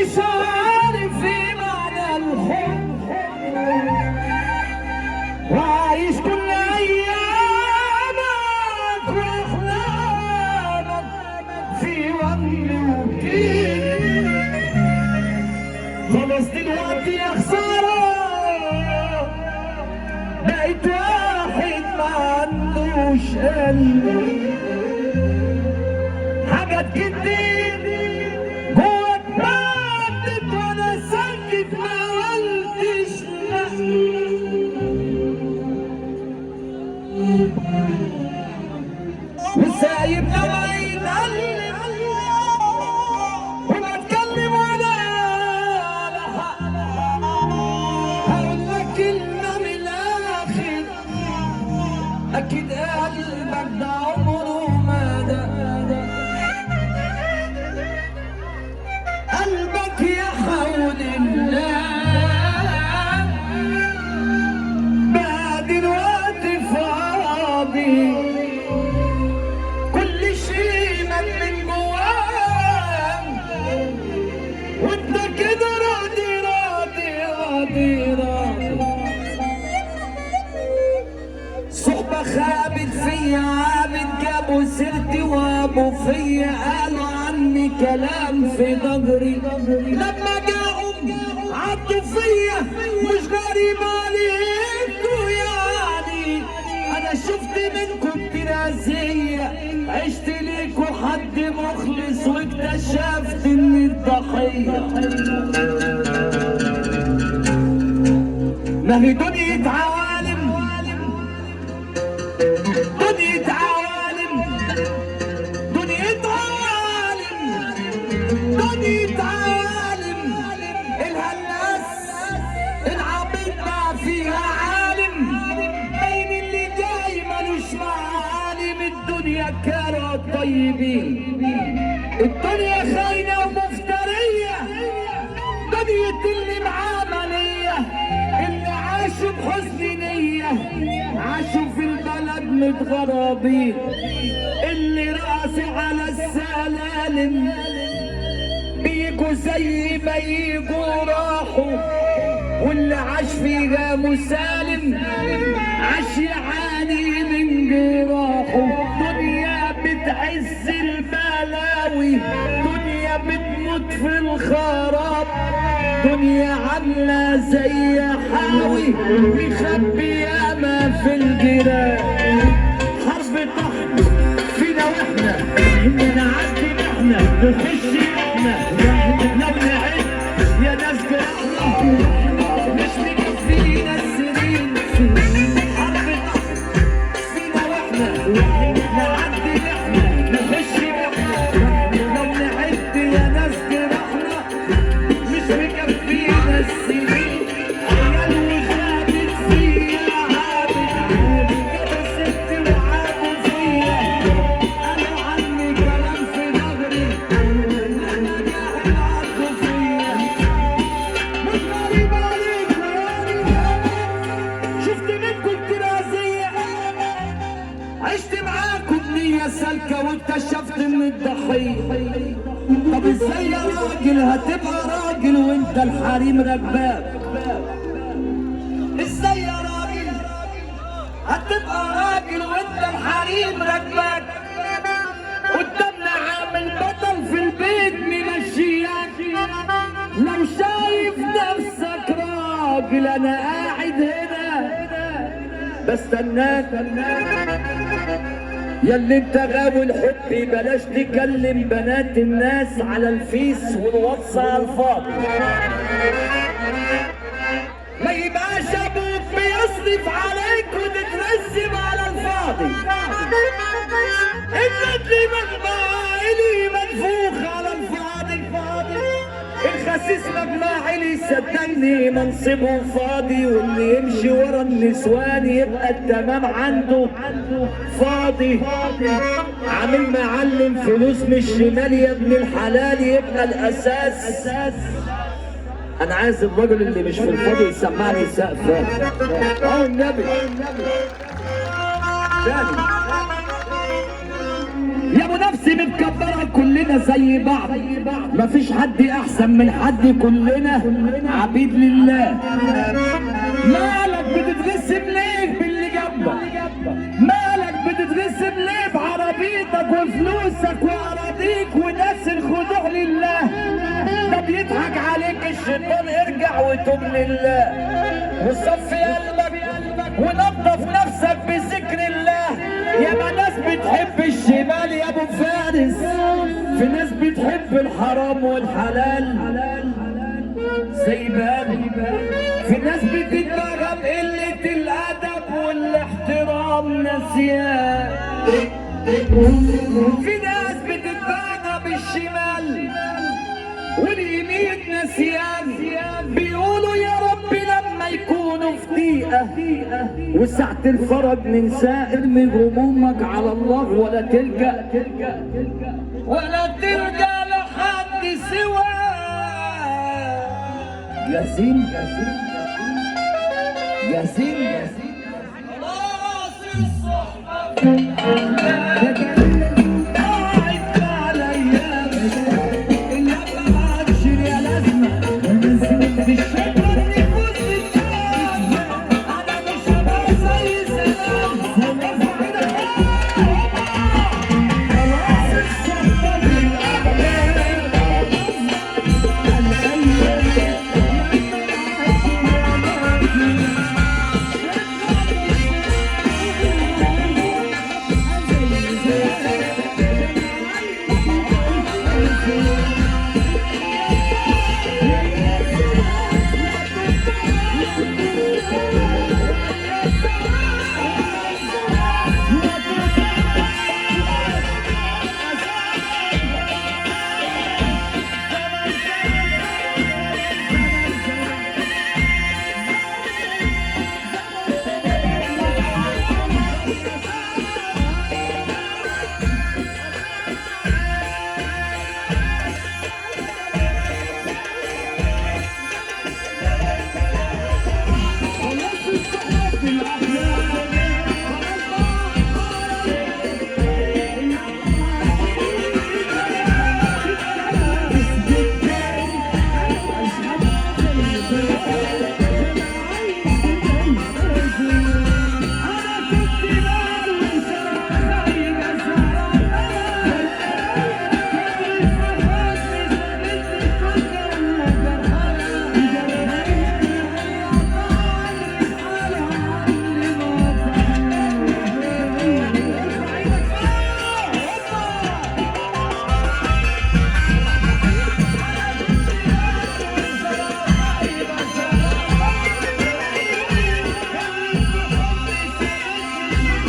مش عارف ايه معنى الحب، وعايش كل ايامك واحلامك في وهم وكيل. خلاص دلوقتي يا خساره بقيت واحد ما عندوش قلب. حاجات كتير جواك ماتت وانا ساكت ما قلتش لا. وسايبنا بعيد قلب وبتكلم وانا على حق. هقول لك كلمة من الآخر، أكيد قلبك ده عمره ما دق. قلبك يا حول الله بقى دلوقتي فاضي، كل شيء مات من جواك وانت كده راضي راضي راضي راضي. صحبة خابت فيا عابد جابوا سيرتي وابو فيا قالوا عني كلام في ظهري. لما جاءوا عدوا فيا مش غريب عليكوا يعني. انا شفت منكم ترازية عشت ليكوا حد مخلص واكتشفت اني الضحية. ما هي دنيا عوالم، دنيا عوالم، دنيا عوالم، دنيا عوالم. الهلاس العبيد ما فيها عالم، بين اللي جاي ملوش معالم. الدنيا كانوا طيبين، الدنيا خاينة ومفترية، دنيا اللي معاه منية، اللي عاشوا بحسن نية عاشوا في البلد متغربين. اللي راسي على السلالم بيجوا زي ما يجوا راحوا، واللي عاش فيها مسالم عاش يعاني من جراحه. دنيا بتعز البلاوي، دنيا بتموت في الخراب، دنيا عاملة زي حاوي مخبية ما في الجيران. حرب طحن فينا واحنا نعدي احنا نخش احنا لو نعد يا ناس جرحنا مش مكفينا السنين. حرب طحن فينا واحنا نعدي احنا نخش احنا لو نعد يا ناس جرحنا مش مكفينا السنين. عيال وخابت فيا عابد جابوا ست وعابوا فيا قالوا عني كلام في ظهري انا جاهم عدوا فيا. مش غريب عليك شفت منكم ترازية عشت معاكم بنية سالكة واكتشفت ان الضحية. طب ازاي يا راجل هتبقى راجل وانت الحريم ركباك؟ ازاي يا راجل هتبقى راجل وانت الحريم ركباك؟ قدامنا عامل بطل في البيت ممشياك. لو شايف نفسك راجل انا قاعد هنا بستناك. ياللي انت غاوي الحب بلاش تكلم بنات الناس على الفيس والواتس على الفاضي. ما يبقاش ابوك بيصرف عليك وتترسم على الفاضي. الندل مجمعيلي منفوخ على الفاضي. الخسيس مجمعيلي صدقني منصبه فاضي، واللي يمشي ورا النسوان يبقى التمام عنده فاضي. عامل معلم فلوس من الشمال يا ابن الحلال يبقى الاساس. انا عايز الراجل اللي مش في الفاضي يسمعني سقفه. النبي تاني يا ابو نفسي متكبره كلنا فينا زي بعض، مفيش حد احسن من حد، كلنا عبيد لله. مالك بتتغسم ليه باللي جنبك؟ مالك بتتغسم ليه بعربيتك وفلوسك واراضيك وناس الخضوع لله؟ ده بيضحك عليك الشيطان، ارجع وتوب لله وصفي قلبك ونظف نفسك بذكر الله. يا ناس بتحب الشمال يا ابو فارس، في ناس بتحب الحرام والحلال زي بالي، في ناس بتتبغى بقلة الأدب والاحترام نسيان، في ناس بتتبغى بالشمال واليمين نسيان. بيقولوا يا رب لما يكونوا في ضيقة وسعة الفرج ننسى، ارمي همومك على الله ولا تلجأ لحد سواه. ياسين ياسين ياسين خلاص الصحبة